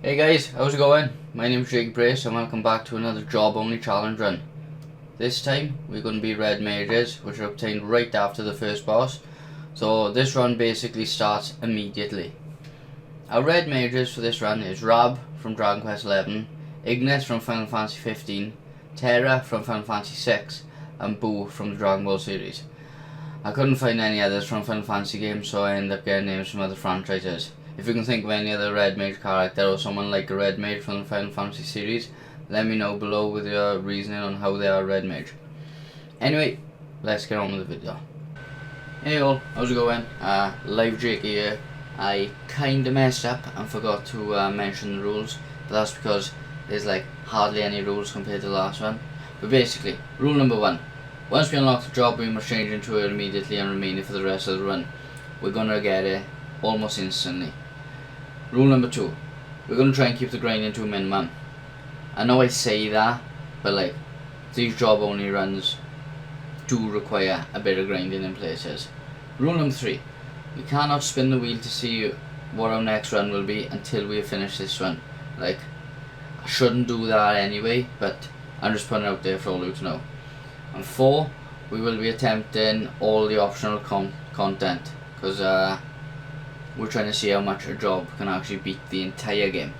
Hey guys, how's it going? My name is Jakey and welcome back to another job only challenge run. This time we're going to be red mages, which are obtained right after the first boss. So this run basically starts immediately. Our red mages for this run is Rab from Dragon Quest XI, Ignis from Final Fantasy 15, Terra from Final Fantasy 6, and Boo from the Dragon Ball series. I couldn't find any others from Final Fantasy games, so I ended up getting names from other franchises. If you can think of any other red mage character or someone like a red mage from the Final Fantasy series, let me know below with your reasoning on how they are red mage. Anyway, let's get on with the video. Hey all, how's it going? Live Jakey here. I kinda messed up and forgot to mention the rules, but that's because there's like hardly any rules compared to the last one. But basically, rule number 1. Once we unlock the job, we must change into it immediately and remain it for the rest of the run. We're gonna get it almost instantly. Rule number 2. We're gonna try and keep the grinding to a minimum. I know I say that, but like, these job only runs do require a bit of grinding in places. Rule number 3. We cannot spin the wheel to see what our next run will be until we have finished this one. Like, I shouldn't do that anyway, but I'm just putting it out there for all you to know. And 4, we will be attempting all the optional content, because we're trying to see how much a job can actually beat the entire game.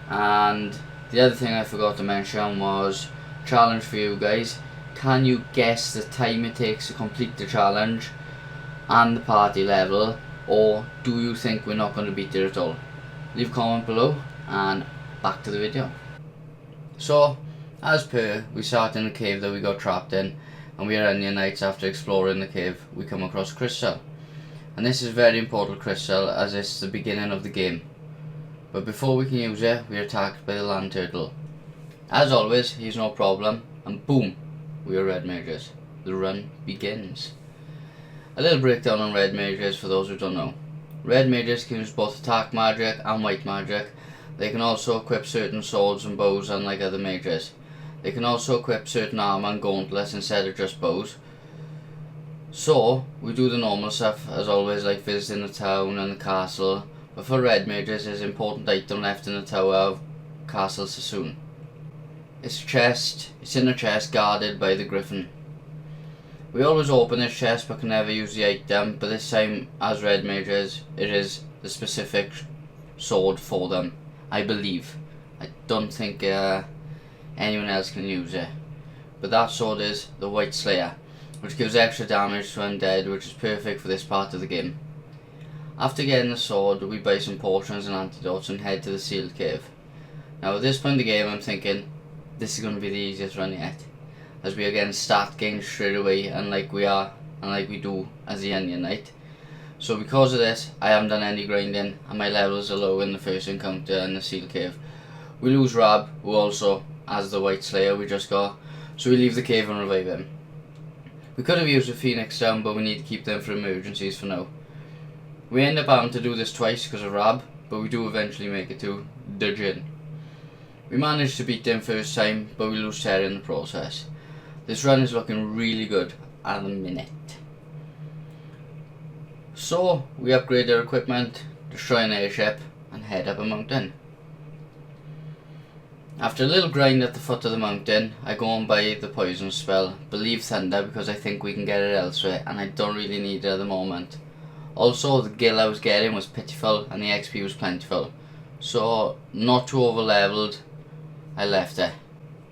And the other thing I forgot to mention was challenge for you guys. Can you guess the time it takes to complete the challenge and the party level, or do you think we're not going to beat it at all? Leave a comment below and back to the video. So, as per, we start in the cave that we got trapped in, and we are onion knights. After exploring the cave, we come across a crystal. And this is a very important crystal as it's the beginning of the game. But before we can use it, we are attacked by the land turtle. As always, he's no problem, and boom, we are red mages. The run begins. A little breakdown on red mages for those who don't know. Red mages can use both attack magic and white magic. They can also equip certain swords and bows unlike other mages. They can also equip certain armor and gauntlets instead of just bows. So, we do the normal stuff as always, like visiting the town and the castle, but for red mages there's an important item left in the tower of Castle Sassoon. It's in a chest guarded by the griffin. We always open this chest but can never use the item, but this time as red mages it is the specific sword for them, I believe. I don't think anyone else can use it. But that sword is the White Slayer, which gives extra damage to undead, which is perfect for this part of the game. After getting the sword, we buy some potions and antidotes and head to the sealed cave. Now at this point in the game I'm thinking, this is going to be the easiest run yet, as we are getting stat gains straight away, unlike we do as the Onion Knight. So because of this, I haven't done any grinding and my levels are low in the first encounter in the sealed cave. We lose Rab, who also has the White Slayer we just got, so we leave the cave and revive him. We could have used a Phoenix down, but we need to keep them for emergencies for now. We end up having to do this twice because of Rab, but we do eventually make it to the Djinn. We managed to beat them first time, but we lose Terra in the process. This run is looking really good at the minute. So, we upgrade our equipment, destroy an airship, and head up a mountain. After a little grind at the foot of the mountain, I go and buy the poison spell, Believe Thunder, because I think we can get it elsewhere and I don't really need it at the moment. Also, the gil I was getting was pitiful and the XP was plentiful, so not too over leveled, I left it.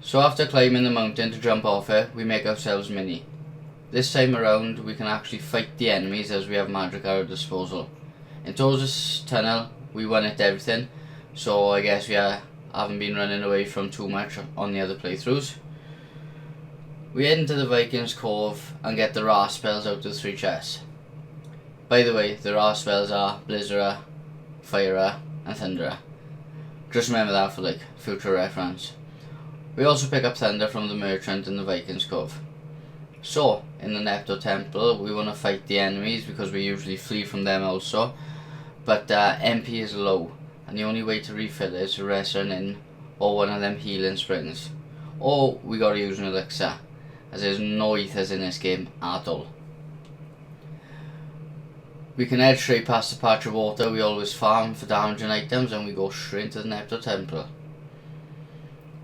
So after climbing the mountain to jump off it, we make ourselves mini. This time around we can actually fight the enemies as we have magic at our disposal. In Toza's tunnel we won it everything, so I guess we haven't been running away from too much on the other playthroughs. We head into the Vikings Cove and get the Ra spells out of the 3 chests. By the way, the Ra spells are Blizzerer, Firer and Thunderer. Just remember that for like future reference. We also pick up Thunder from the merchant in the Vikings Cove. So, in the Nepto Temple we want to fight the enemies because we usually flee from them also, but MP is low. And the only way to refill it is to rest an inn or one of them healing springs. Or we gotta use an elixir, as there's no ethers in this game at all. We can head straight past the patch of water we always farm for damaging items, and we go straight to the Nectar Temple.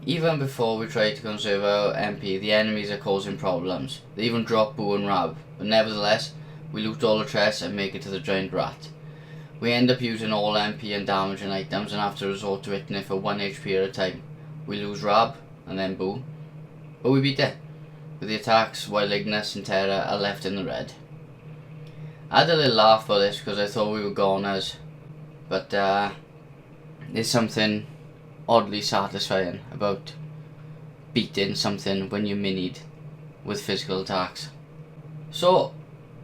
Even before we try to conserve our MP, the enemies are causing problems. They even drop Boo and Rab, but nevertheless, we loot all the chests and make it to the giant rat. We end up using all MP and damaging items and have to resort to hitting it for 1 HP at a time. We lose Rab and then Boo, but we beat it with the attacks while Ignis and Terra are left in the red. I had a little laugh about this because I thought we were goners, but there's something oddly satisfying about beating something when you're minied with physical attacks. So,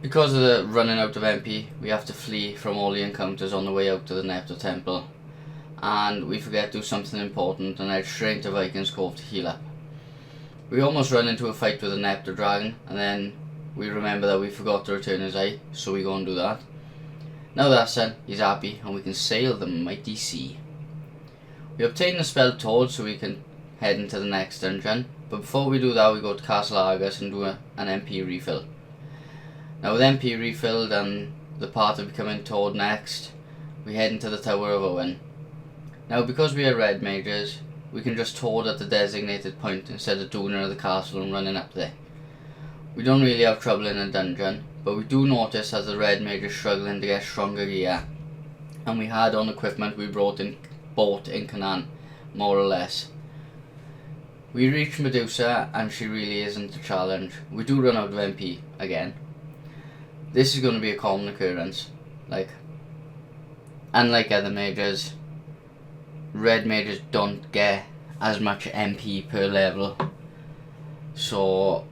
because of the running out of MP, we have to flee from all the encounters on the way out to the Nectar Temple, and we forget to do something important and head straight to Viking's Cove to heal up. We almost run into a fight with a Nectar Dragon, and then we remember that we forgot to return his eye, so we go and do that. Now that's done, he's happy and we can sail the mighty sea. We obtain the spell Toad so we can head into the next dungeon, but before we do that we go to Castle Argus and do an MP refill. Now with MP refilled and the part of becoming Toad next, we head into the Tower of Owen. Now because we are red mages, we can just Toad at the designated point instead of doing it at the castle and running up there. We don't really have trouble in a dungeon, but we do notice that the red mage is struggling to get stronger gear, and we had on equipment we bought in Canaan, more or less. We reach Medusa and she really isn't a challenge. We do run out of MP again. This is going to be a common occurrence. Unlike other mages, red mages don't get as much MP per level, so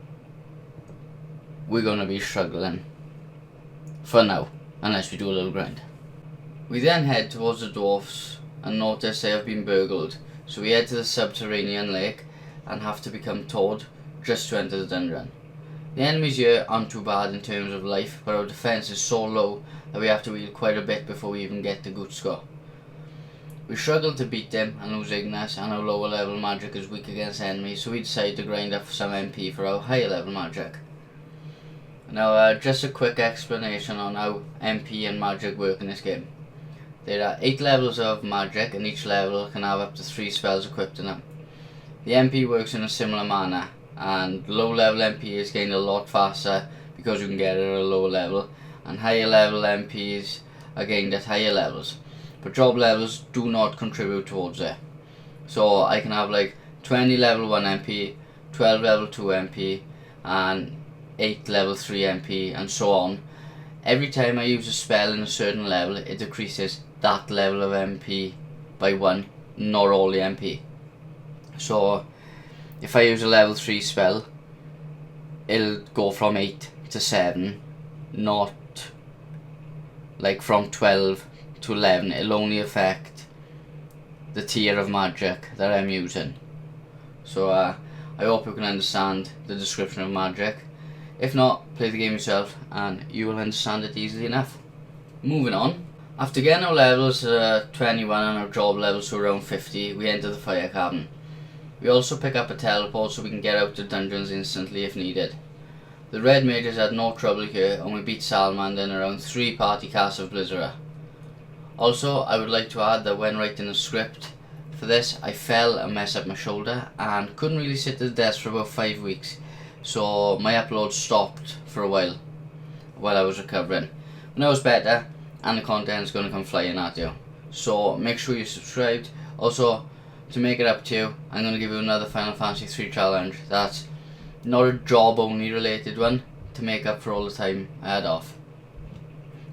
we're going to be struggling for now, unless we do a little grind. We then head towards the dwarfs and notice they have been burgled, so we head to the subterranean lake and have to become Toad just to enter the dungeon. The enemies here aren't too bad in terms of life, but our defense is so low that we have to heal quite a bit before we even get to Gutsko. We struggle to beat them and lose Ignis, and our lower level magic is weak against enemies, so we decide to grind up some MP for our higher level magic. Now just a quick explanation on how MP and magic work in this game. There are 8 levels of magic and each level can have up to 3 spells equipped in them. The MP works in a similar manner, and low level MP is gained a lot faster because you can get it at a lower level, and higher level MPs are gained at higher levels, but job levels do not contribute towards it. So I can have like 20 level 1 MP, 12 level 2 MP, and 8 level 3 MP, and so on. Every time I use a spell in a certain level, it decreases that level of MP by 1, not all the MP. So if I use a level 3 spell, it'll go from 8 to 7, not like from 12 to 11. It'll only affect the tier of magic that I'm using. So I hope you can understand the description of magic. If not, play the game yourself and you will understand it easily enough. Moving on. After getting our levels to 21 and our job levels to around 50, we enter the fire cavern. We also pick up a teleport so we can get out of dungeons instantly if needed. The red mages had no trouble here and we beat Salamander in around 3 party casts of Blizzard. Also, I would like to add that when writing a script for this, I fell and messed up my shoulder and couldn't really sit at the desk for about 5 weeks. So my upload stopped for a while I was recovering. When I was better, and the content's going to come flying at you. So make sure you're subscribed. Also, to make it up to you, I'm going to give you another Final Fantasy 3 challenge. That's not a job only related one, to make up for all the time I had off.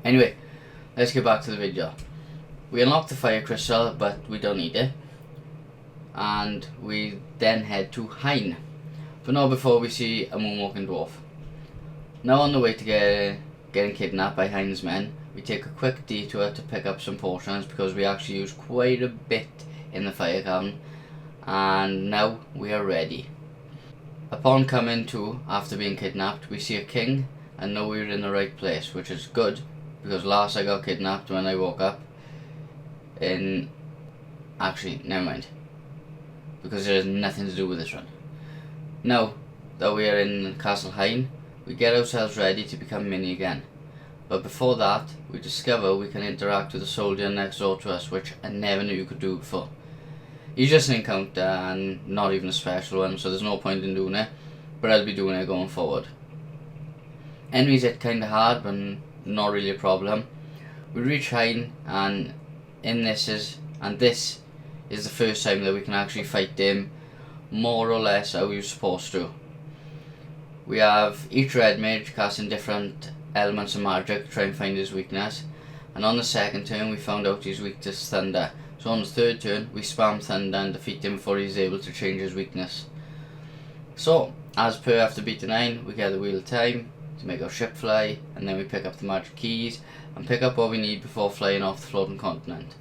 Anyway, let's get back to the video. We unlock the fire crystal, but we don't need it. And we then head to Hein. But not before we see a moonwalking dwarf. Now on the way to getting kidnapped by Hein's men, we take a quick detour to pick up some potions because we actually use quite a bit in the fire cavern, and now we are ready. Upon coming to, after being kidnapped, we see a king and know we're in the right place, which is good because last I got kidnapped when I woke up in... Actually, never mind, because it has nothing to do with this run. Now that we are in Castle Hein, we get ourselves ready to become mini again. But before that, we discover we can interact with the soldier next door to us, which I never knew you could do before. He's just an encounter and not even a special one, so there's no point in doing it, but I'll be doing it going forward. Enemies hit kinda hard, but not really a problem. We reach Hein, and this is the first time that we can actually fight him more or less how you're supposed to. We have each red mage casting different elements of magic to try and find his weakness, and on the second turn we found out he's weak to thunder, so on the third turn we spam thunder and defeat him before he's able to change his weakness. So, as per after beating Hein, we get the wheel of time to make our ship fly, and then we pick up the magic keys and pick up what we need before flying off the floating continent.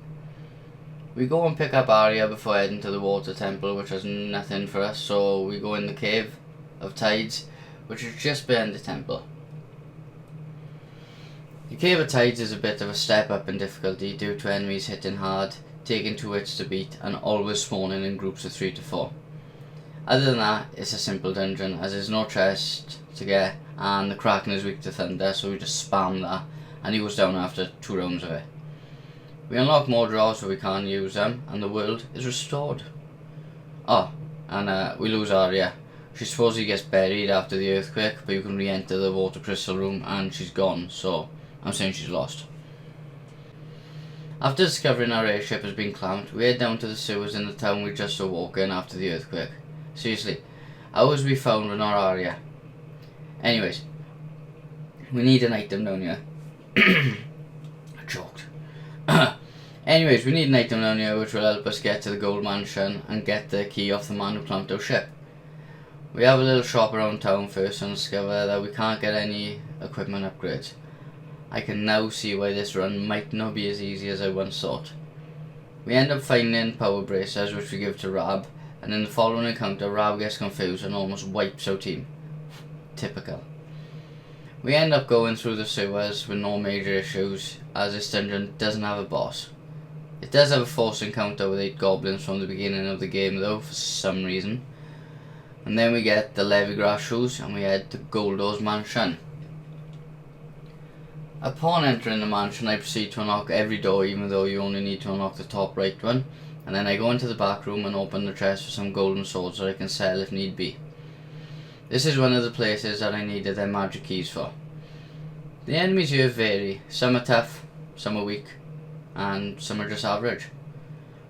We go and pick up Arya before heading to the water temple, which has nothing for us, so we go in the cave of tides, which is just behind the temple. The Cave of Tides is a bit of a step up in difficulty due to enemies hitting hard, taking 2 hits to beat, and always spawning in groups of 3 to 4. Other than that, it's a simple dungeon, as there's no chest to get, and the Kraken is weak to thunder, so we just spam that, and he goes down after 2 rounds of it. We unlock more drawers so we can't use them, and the world is restored. Oh, and we lose Arya. She supposedly gets buried after the earthquake, but you can re-enter the water crystal room and she's gone, so I'm saying she's lost. After discovering our airship has been clamped, we head down to the sewers in the town we just awoke in after the earthquake. Seriously, how was we found with our Arya? Anyways, we need an item down here. I choked. Anyways, we need an item down here which will help us get to the gold mansion and get the key off the man who clamped our ship. We have a little shop around town first and discover that we can't get any equipment upgrades. I can now see why this run might not be as easy as I once thought. We end up finding power bracers which we give to Rab, and in the following encounter Rab gets confused and almost wipes our team. Typical. We end up going through the sewers with no major issues, as this dungeon doesn't have a boss. It does have a forced encounter with 8 goblins from the beginning of the game though, for some reason. And then we get the Levigrass shoes and we head to Goldo's mansion. Upon entering the mansion, I proceed to unlock every door, even though you only need to unlock the top right one, and then I go into the back room and open the chest for some golden swords that I can sell if need be. This is one of the places that I needed their magic keys for. The enemies here vary, some are tough, some are weak, and some are just average.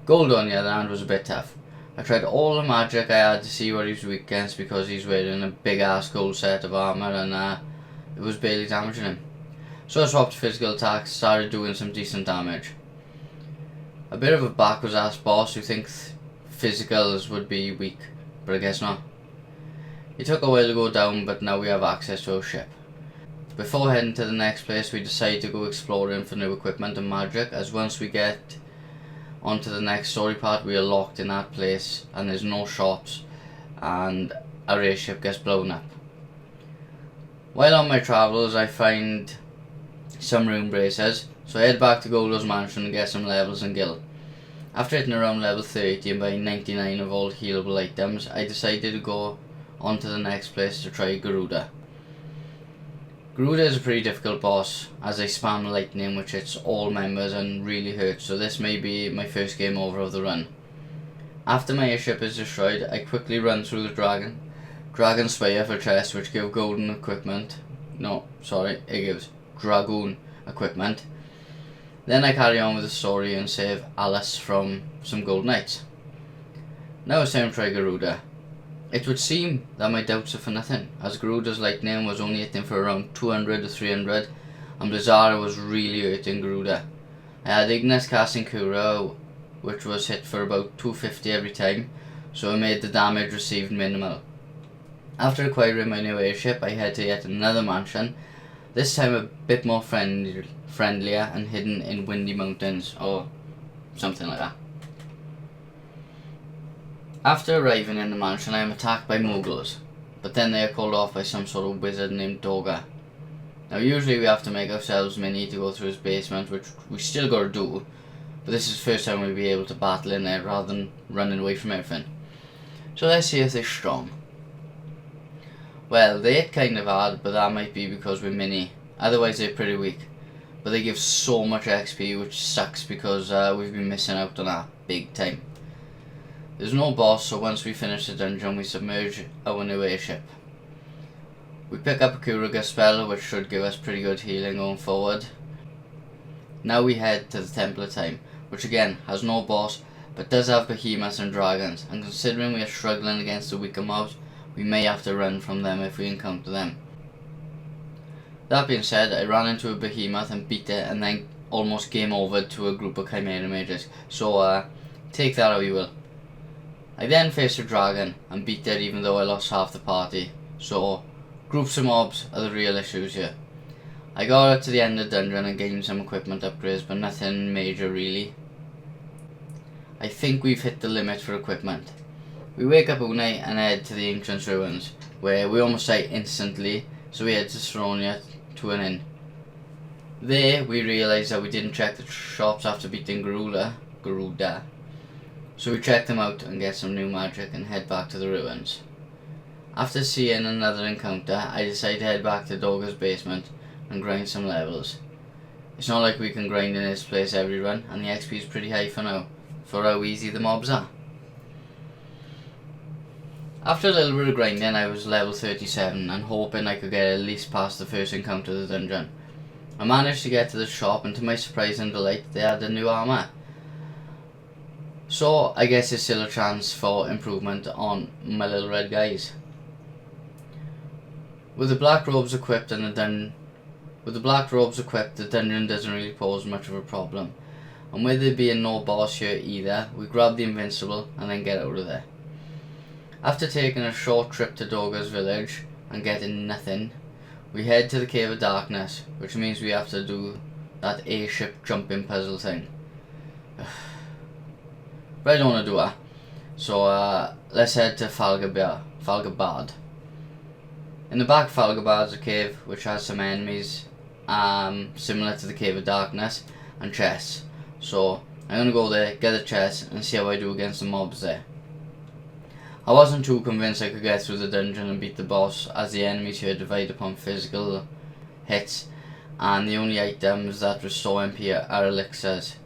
Goldo on the other hand was a bit tough. I tried all the magic I had to see what he was weak against because he's wearing a big ass gold set of armour and it was barely damaging him. So I swapped physical attacks, started doing some decent damage. A bit of a backwards ass boss who thinks physicals would be weak, but I guess not. It took a while to go down, but now we have access to our ship. Before heading to the next place, we decide to go exploring for new equipment and magic, as once we get onto the next story part we are locked in that place and there's no shops and our airship gets blown up. While on my travels I find some rune bracers, so I head back to Goldo's mansion and get some levels and guild. After hitting around level 30 and buying 99 of all healable items, I decided to go on to the next place to try Garuda. Garuda is a pretty difficult boss as I spam lightning which hits all members and really hurts, so this may be my first game over of the run. After my airship is destroyed, I quickly run through the Dragon Spire for chests which give golden equipment. It gives Dragoon equipment. Then I carry on with the story and save Alice from some gold knights. Now it's time to try Garuda. It would seem that my doubts are for nothing, as Garuda's lightning was only hitting for around 200 to 300 and Blizzara was really hurting Garuda. I had Ignis casting Kura which was hit for about 250 every time, so I made the damage received minimal. After acquiring my new airship I head to yet another mansion, this time a bit more friendlier and hidden in windy mountains or something like that. After arriving in the mansion I am attacked by Mughals, but then they are called off by some sort of wizard named Doga. Now usually we have to make ourselves mini to go through his basement, which we still gotta do, but this is the first time we'll be able to battle in there rather than running away from everything. So let's see if they're strong. Well, they hit kind of hard, but that might be because we're mini, otherwise they're pretty weak. but they give so much XP, which sucks because we've been missing out on that big time. There's no boss, so once we finish the dungeon we submerge our new airship. We pick up a Kuraga spell, which should give us pretty good healing going forward. Now we head to the Temple of Time, which again has no boss, but does have behemoths and dragons, and considering we are struggling against the weaker mobs, we may have to run from them if we encounter them. That being said, I ran into a behemoth and beat it, and then almost game over to a group of Chimera mages, so take that how you will. I then faced a dragon and beat it even though I lost half the party, so groups of mobs are the real issues here. I got up to the end of the dungeon and gained some equipment upgrades, but nothing major really. I think we've hit the limit for equipment. We wake up Une and head to the ancient ruins, where we almost die instantly, so we head to Saronia to an inn. There we realise that we didn't check the shops after beating Garuda. So we check them out and get some new magic and head back to the ruins. After seeing another encounter, I decide to head back to Doga's basement and grind some levels. It's not like we can grind in this place every run, and the XP is pretty high for now, for how easy the mobs are. After a little bit of grinding, I was level 37 and hoping I could get at least past the first encounter of the dungeon. I managed to get to the shop, and to my surprise and delight, they had a new armour. So I guess there's still a chance for improvement on my little red guys. With the black robes equipped, the dungeon doesn't really pose much of a problem. And with there being no boss here either, we grab the invincible and then get out of there. After taking a short trip to Doga's village and getting nothing, we head to the Cave of Darkness, which means we have to do that airship jumping puzzle thing. But I don't want to do that, so let's head to Falgabad. In the back of Falgabad is a cave which has some enemies similar to the Cave of Darkness and chests, so I'm going to go there, get a chest and see how I do against the mobs there. I wasn't too convinced I could get through the dungeon and beat the boss, as the enemies here divide upon physical hits and the only items that restore MP are elixirs.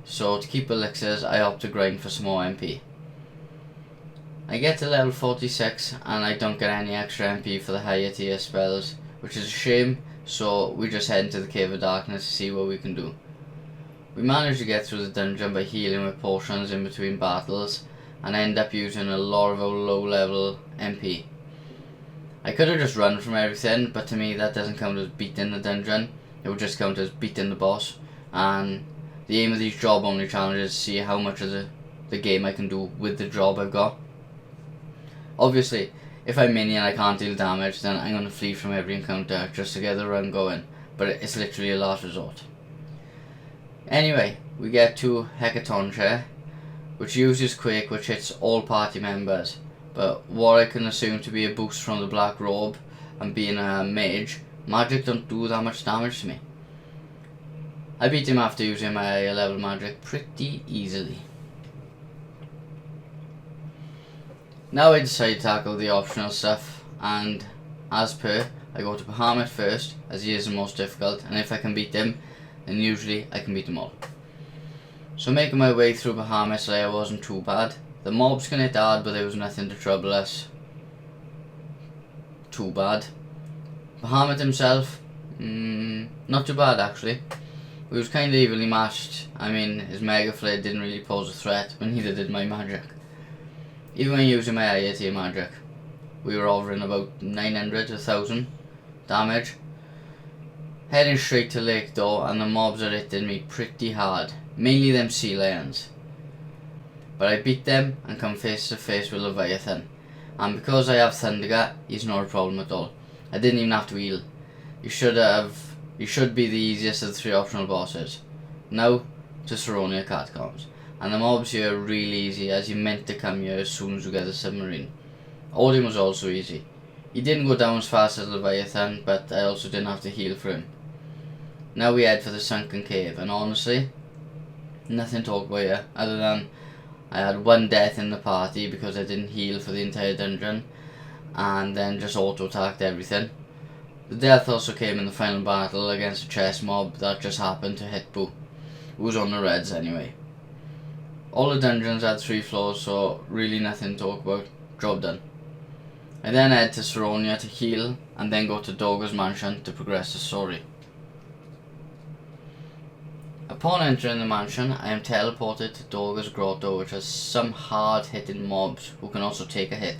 So to keep elixirs, I opt to grind for some more MP. I get to level 46 and I don't get any extra MP for the higher tier spells, which is a shame, so we just head into the Cave of Darkness to see what we can do. We manage to get through the dungeon by healing with potions in between battles and end up using a lot of our low level MP. I could have just run from everything, but to me that doesn't count as beating the dungeon, it would just count as beating the boss, and the aim of these job only challenges is to see how much of the game I can do with the job I've got. Obviously, if I'm minion and I can't deal damage, then I'm going to flee from every encounter just to get the run going, but it's literally a last resort. Anyway, we get to Hecatoncheir, which uses Quake, which hits all party members, but what I can assume to be a boost from the black robe and being a mage, magic don't do that much damage to me. I beat him after using my higher level magic pretty easily. Now I decide to tackle the optional stuff, and as per, I go to Bahamut first, as he is the most difficult, and if I can beat him, then usually I can beat them all. So making my way through Bahamut Slayer wasn't too bad. The mobs can hit hard, but there was nothing to trouble us too bad. Bahamut himself, not too bad actually. We was kind of evenly matched. I mean, his Mega Flare didn't really pose a threat, but neither did my magic. Even when using my higher tier magic, we were hovering about 900 to 1000 damage. Heading straight to Lake Door, and the mobs are hitting me pretty hard, mainly them sea lions. But I beat them and come face to face with Leviathan, and because I have Thundergut, he's not a problem at all. I didn't even have to heal. You should be the easiest of the 3 optional bosses. Now to Saronia Catacombs, and the mobs here are really easy, as you're meant to come here as soon as you get the submarine. Odin was also easy. He didn't go down as fast as Leviathan, but I also didn't have to heal for him. Now we head for the sunken cave, and honestly, nothing to talk about here, other than I had 1 death in the party because I didn't heal for the entire dungeon, and then just auto-attacked everything. The death also came in the final battle against a chess mob that just happened to hit Boo, who was on the reds anyway. All the dungeons had 3 floors, so really nothing to talk about. Job done. I then head to Saronia to heal, and then go to Dogger's mansion to progress the story. Upon entering the mansion, I am teleported to Dogger's grotto, which has some hard-hitting mobs who can also take a hit.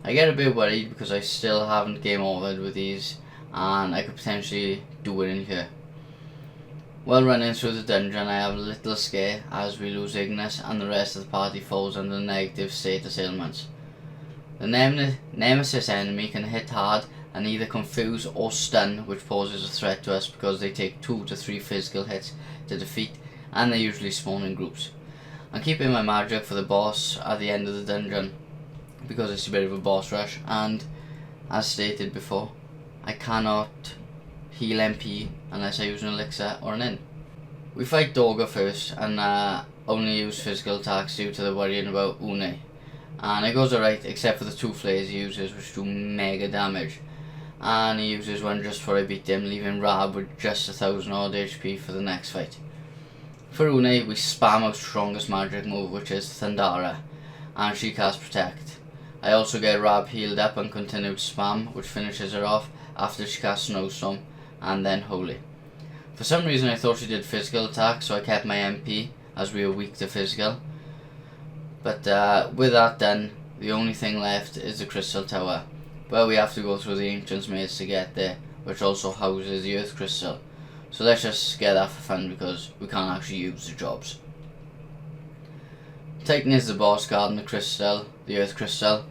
I get a bit worried because I still haven't game overed with these, and I could potentially do it in here. While running through the dungeon, I have a little scare as we lose Ignis and the rest of the party falls under negative status ailments. The nemesis enemy can hit hard and either confuse or stun, which poses a threat to us because they take 2 to 3 physical hits to defeat, and they usually spawn in groups. I'm keeping my magic for the boss at the end of the dungeon because it's a bit of a boss rush, and as stated before, I cannot heal MP unless I use an elixir or an inn. We fight Dogger first and only use physical attacks due to the worrying about Une. And it goes alright except for the 2 flares he uses, which do mega damage. And he uses one just before I beat him, leaving Rab with just 1000 odd HP for the next fight. For Une, we spam our strongest magic move, which is Thundara, and she casts Protect. I also get Rab healed up and continued spam, which finishes her off after she casts Snowstorm, and then Holy. For some reason I thought she did physical attacks, so I kept my MP as we were weak to physical. But with that done, the only thing left is the Crystal Tower, where we have to go through the Ancient's Maze to get there, which also houses the Earth Crystal. So let's just get that for fun because we can't actually use the jobs. Titan is the boss guarding the crystal, the Earth Crystal,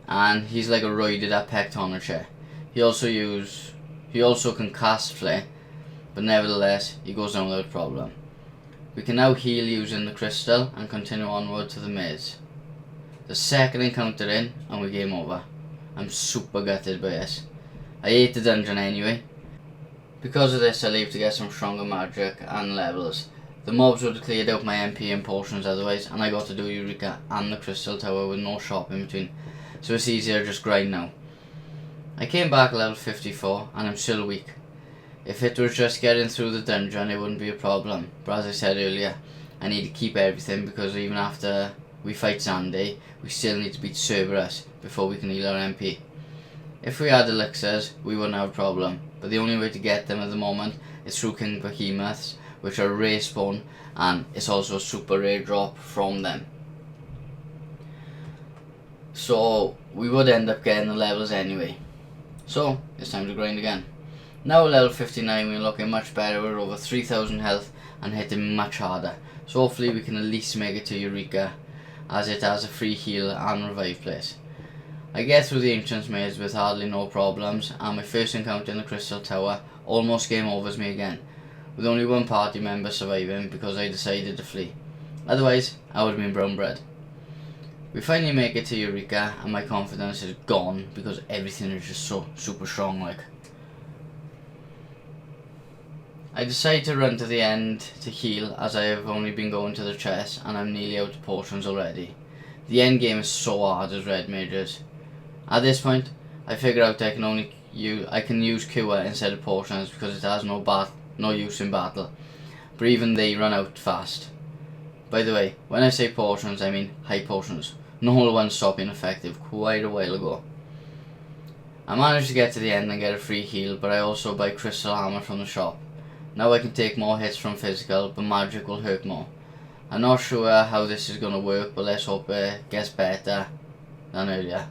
and he's like a roided up Hectonature. He also can cast Flare, but nevertheless he goes down without problem. We can now heal using the crystal and continue onward to the maze. The second encounter in and we game over. I'm super gutted by this. I hate the dungeon anyway. Because of this I leave to get some stronger magic and levels. The mobs would have cleared out my MP and potions otherwise, and I got to do Eureka and the Crystal Tower with no shop in between, so it's easier to just grind now. I came back level 54 and I'm still weak. If it was just getting through the dungeon it wouldn't be a problem, but as I said earlier, I need to keep everything because even after we fight Zande, we still need to beat Cerberus before we can heal our MP. If we had elixirs, we wouldn't have a problem, but the only way to get them at the moment is through King Behemoths, which are rare spawn, and it's also a super rare drop from them. So we would end up getting the levels anyway. So it's time to grind again. Now at level 59 we're looking much better, we're over 3000 health and hitting much harder. So hopefully we can at least make it to Eureka, as it has a free heal and revive place. I get through the Ancient's Maze with hardly no problems, and my first encounter in the Crystal Tower almost game overs me again, with only one party member surviving because I decided to flee. Otherwise, I would have been brown bread. We finally make it to Eureka and my confidence is gone because everything is just so super strong like. I decide to run to the end to heal as I have only been going to the chest and I'm nearly out of potions already. The end game is so hard as red mages. At this point, I figure out I can use cure instead of potions because it has no use in battle, but even they run out fast. By the way, when I say potions I mean high potions. Normal ones stopped being effective quite a while ago. I managed to get to the end and get a free heal, but I also buy crystal armor from the shop. Now I can take more hits from physical, but magic will hurt more. I'm not sure how this is going to work, but let's hope it gets better than earlier.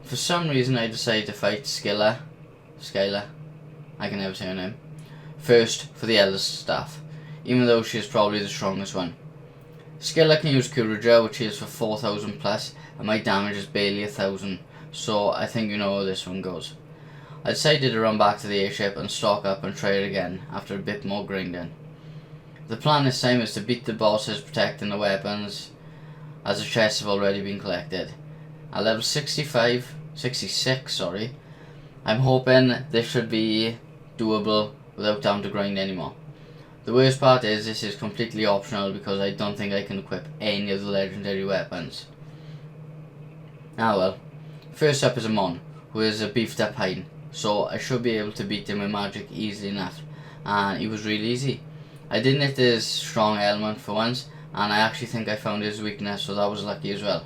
For some reason I decided to fight Skylar, I can never say her name, first for the Elder Staff, even though she is probably the strongest one. Skylar can use Courager, which is for 4000 plus, and my damage is barely 1000, so I think you know how this one goes. I decided to run back to the airship and stock up and try it again after a bit more grinding. The plan this time is to beat the bosses protecting the weapons, as the chests have already been collected. At level 66, I'm hoping this should be doable without having to grind anymore. The worst part is this is completely optional because I don't think I can equip any of the legendary weapons. Ah well. First up is Amon, who who is a beefed up hind, so I should be able to beat him with magic easily enough, and he was really easy. I didn't hit his strong element for once, and I actually think I found his weakness, so that was lucky as well.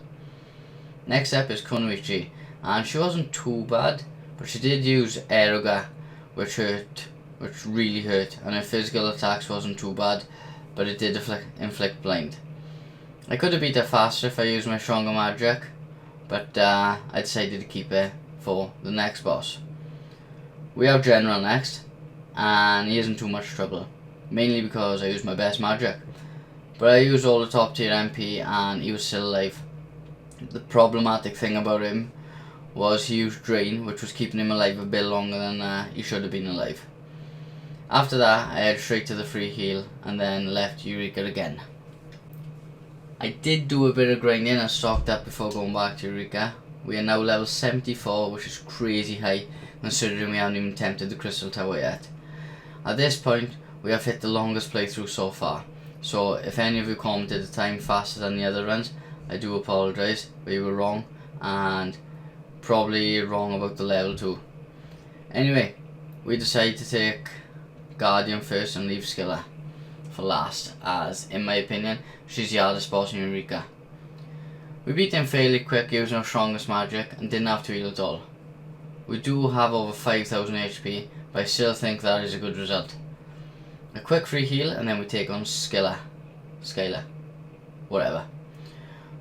Next up is Kunoichi, and she wasn't too bad, but she did use Eroga, which really hurt, and her physical attacks wasn't too bad, but it did inflict blind. I could have beat her faster if I used my stronger magic, but I decided to keep it for the next boss. We have General next, and he isn't too much trouble, mainly because I used my best magic. But I used all the top tier MP and he was still alive. The problematic thing about him was he used Drain, which was keeping him alive a bit longer than he should have been alive. After that, I head straight to the free heal and then left Eureka again. I did do a bit of grinding and stocked up before going back to Eureka. We are now level 74, which is crazy high considering we haven't even attempted the Crystal Tower yet. At this point, we have hit the longest playthrough so far, so if any of you commented the time faster than the other runs, I do apologise, but you were wrong, and probably wrong about the level too. Anyway, we decided to take Guardian first and leave Skilla for last, as in my opinion, she's the hardest boss in Eureka. We beat him fairly quick using our strongest magic and didn't have to heal at all. We do have over 5000 HP, but I still think that is a good result. A quick free heal and then we take on Skylar, whatever.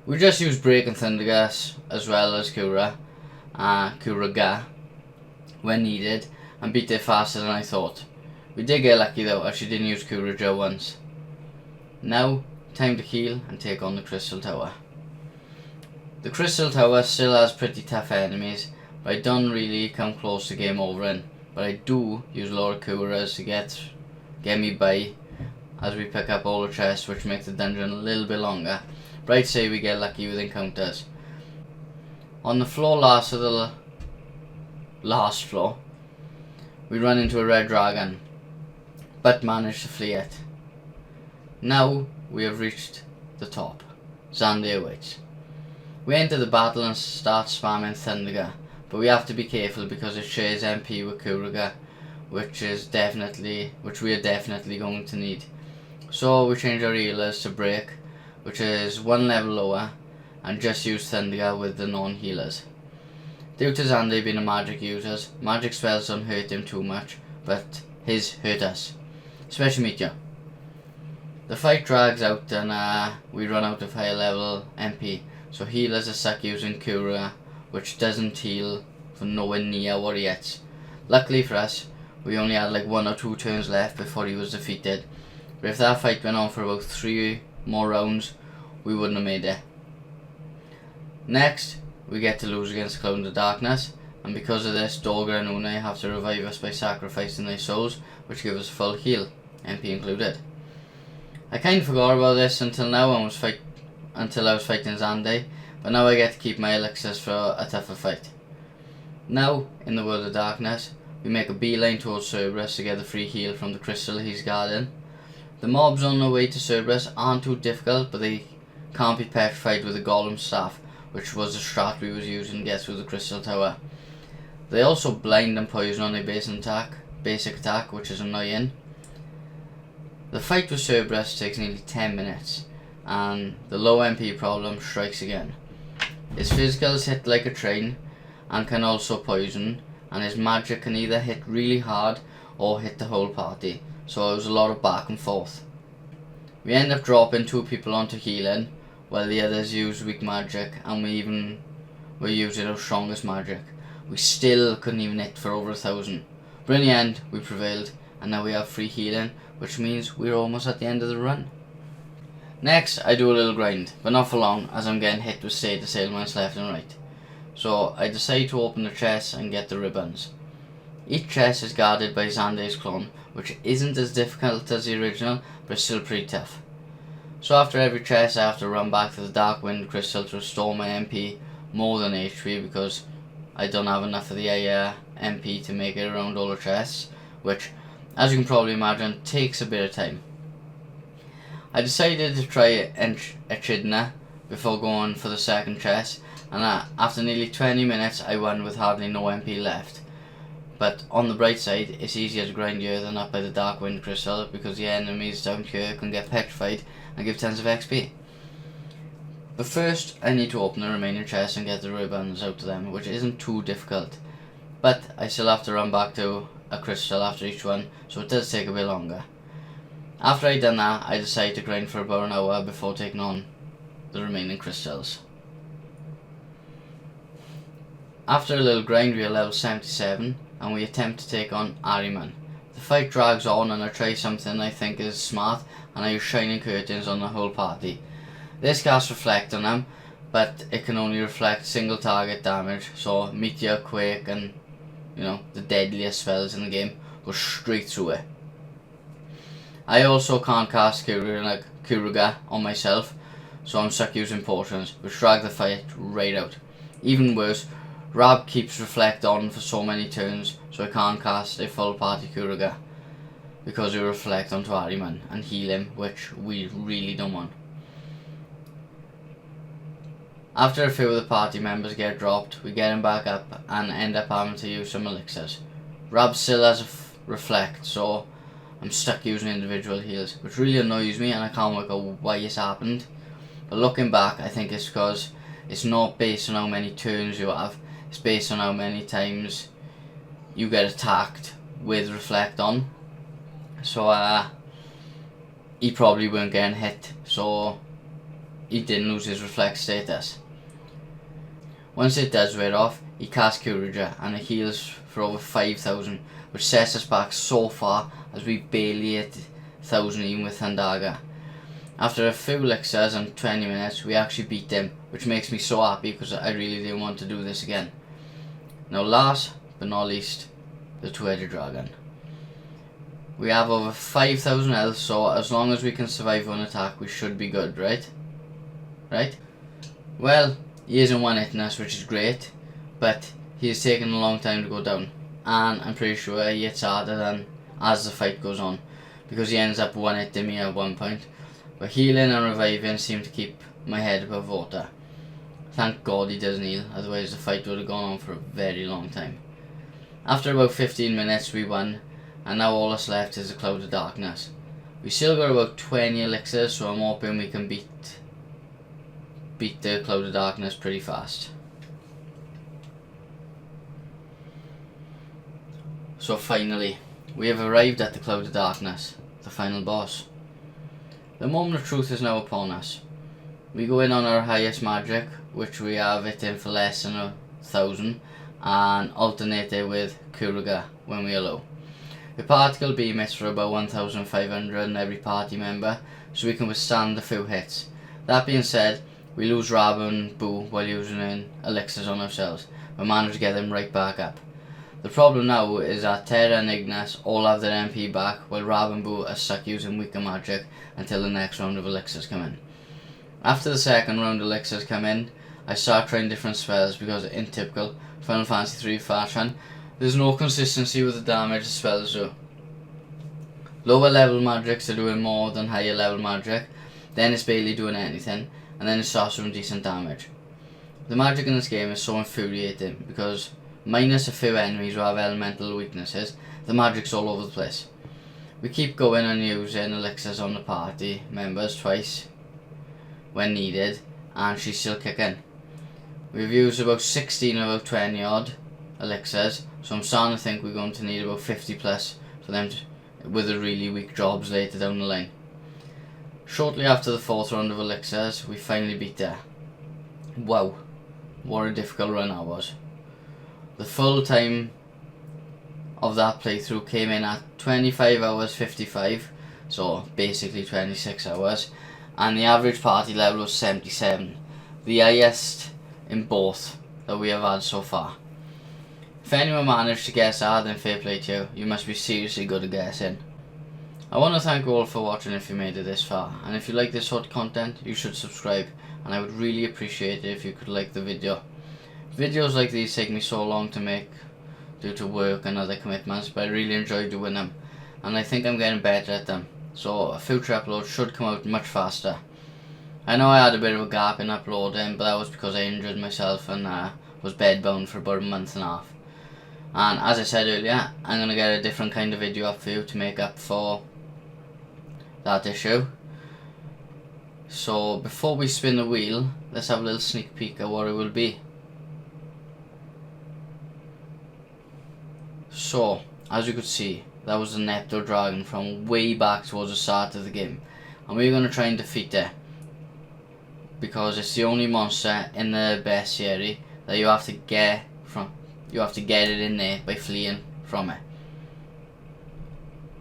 We just use Break and Thundergas as well as Kuraga when needed and beat it faster than I thought. We did get lucky though, as she didn't use Kuraja once. Now, time to heal and take on the Crystal Tower. The Crystal Tower still has pretty tough enemies, but I don't really come close to game over in. But I do use a lot of Kuras to get me by as we pick up all the chests, which makes the dungeon a little bit longer. But I'd say we get lucky with encounters. On the floor last floor, we run into a red dragon, but manage to flee it. Now we have reached the top. Xande awaits. We enter the battle and start spamming Thunderga, but we have to be careful because it shares MP with Kuraga, which we are definitely going to need. So we change our healers to Break, which is one level lower, and just use Thunderga with the non-healers. Due to Xande being a magic user, magic spells don't hurt him too much, but his hurt us, especially Meteor. The fight drags out and we run out of higher level MP, so healers are stuck using Kura, which doesn't heal for nowhere near what he hits. Luckily for us, we only had like 1 or 2 turns left before he was defeated, but if that fight went on for about 3 more rounds, we wouldn't have made it. Next, we get to lose against Cloud of Darkness, and because of this, Dorga and Une have to revive us by sacrificing their souls, which give us full heal, MP included. I kind of forgot about this until I was fighting Xande, but now I get to keep my elixirs for a tougher fight. Now, in the World of Darkness, we make a beeline towards Cerberus to get the free heal from the crystal he's guarding. The mobs on the way to Cerberus aren't too difficult, but they can't be petrified with the Golem staff, which was the strat we was using to get through the Crystal Tower. They also blind and poison on their basic attack, which is annoying. The fight with Cerberus takes nearly 10 minutes, and the low MP problem strikes again. His physicals hit like a train, and can also poison, and his magic can either hit really hard or hit the whole party, so it was a lot of back and forth. We end up dropping 2 people onto healing, while the others use weak magic, and we were using our strongest magic. We still couldn't even hit for over 1000, but in the end we prevailed, and now we have free healing, which means we're almost at the end of the run. Next, I do a little grind, but not for long, as I'm getting hit with state assailments left and right. So I decide to open the chest and get the ribbons. Each chest is guarded by Xande's clone, which isn't as difficult as the original, but it's still pretty tough. So after every chest I have to run back to the Dark Wind Crystal to restore my MP more than HP, because I don't have enough of the MP to make it around all the chests, which, as you can probably imagine, takes a bit of time. I decided to try Echidna before going for the second chest, and after nearly 20 minutes I won with hardly no MP left. But on the bright side, it's easier to grind here than up by the Dark Wind Crystal, because the enemies down here can get petrified and give tons of XP. But first I need to open the remaining chests and get the ribbons out of them, which isn't too difficult. But I still have to run back to a crystal after each one, so it does take a bit longer. After I'd done that, I decided to grind for about an hour before taking on the remaining crystals. After a little grind, we are level 77 and we attempt to take on Ahriman. The fight drags on and I try something I think is smart, and I use Shining Curtains on the whole party. This casts Reflect on them, but it can only reflect single target damage, so Meteor, Quake and the deadliest spells in the game go straight through it. I also can't cast Kuruga on myself, so I'm stuck using potions, which drag the fight right out. Even worse, Rab keeps Reflect on for so many turns, so I can't cast a full party Kuruga, because we reflect onto Ahriman and heal him, which we really don't want. After a few of the party members get dropped, we get him back up and end up having to use some elixirs. Rab still has a reflect, so I'm stuck using individual heals, which really annoys me and I can't work out why it's happened. But looking back, I think it's because it's not based on how many turns you have, it's based on how many times you get attacked with reflect on. So he probably weren't getting hit, so he didn't lose his reflect status. Once it does wear off, he casts Kuruga and it heals for over 5,000, which sets us back so far as we barely hit 1,000 even with Thandaga. After a few elixirs and 20 minutes, we actually beat him, which makes me so happy because I really didn't want to do this again. Now last but not least, the two-headed dragon. We have over 5,000 health, so as long as we can survive one attack, we should be good, right? Right? Well, he isn't one-hitting us, which is great, but he has taken a long time to go down, and I'm pretty sure he hits harder than as the fight goes on, because he ends up one-hitting me at one point. But healing and reviving seem to keep my head above water. Thank God he doesn't heal, otherwise the fight would have gone on for a very long time. After about 15 minutes we won, and now all that's left is the Cloud of Darkness. We still got about 20 elixirs, so I'm hoping we can beat the Cloud of Darkness pretty fast. So finally, we have arrived at the Cloud of Darkness, the final boss. The moment of truth is now upon us. We go in on our highest magic, which we have it in for less than 1,000, and alternate it with Kuruga when we are low. The particle beam hits for about 1,500 in every party member, so we can withstand a few hits. That being said, we lose Rab and Boo while using elixirs on ourselves, but manage to get them right back up. The problem now is that Terra and Ignis all have their MP back, while Rab and Boo are stuck using weaker magic until the next round of elixirs come in. After the second round of elixirs come in, I start trying different spells because in typical Final Fantasy III fashion, there's no consistency with the damage the spells do. Lower level magics are doing more than higher level magic, then it's barely doing anything, and then it starts doing decent damage. The magic in this game is so infuriating because, minus a few enemies who have elemental weaknesses, the magic's all over the place. We keep going and using elixirs on the party members twice when needed, and she's still kicking. We've used about 16 of about 20 odd elixirs, so I'm starting to think we're going to need about 50 plus for them with the really weak jobs later down the line. Shortly after the fourth round of elixirs, we finally beat her. Wow, what a difficult run that was. The full time of that playthrough came in at 25 hours 55, so basically 26 hours, and the average party level was 77, the highest in both that we have had so far. If anyone managed to guess that, then fair play to you, you must be seriously good at guessing. I want to thank you all for watching if you made it this far, and if you like this sort of content, you should subscribe, and I would really appreciate it if you could like the video. Videos like these take me so long to make due to work and other commitments, but I really enjoy doing them, and I think I'm getting better at them, so a future upload should come out much faster. I know I had a bit of a gap in uploading, but that was because I injured myself and was bedbound for about a month and a half. And as I said earlier, I'm going to get a different kind of video up for you to make up for that issue. So before we spin the wheel, let's have a little sneak peek at what it will be. So, as you could see, that was the Neptune Dragon from way back towards the start of the game. And we're going to try and defeat it, because it's the only monster in the bestiary that you have to get from. You have to get it in there by fleeing from it.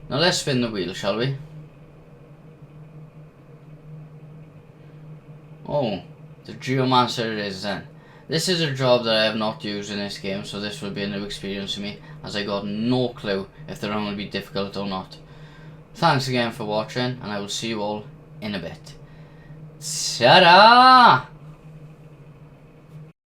Now let's spin the wheel, shall we? Oh, the Geomancer it is then. This is a job that I have not used in this game, so this will be a new experience for me, as I got no clue if the run will be difficult or not. Thanks again for watching, and I will see you all in a bit. Ta-da!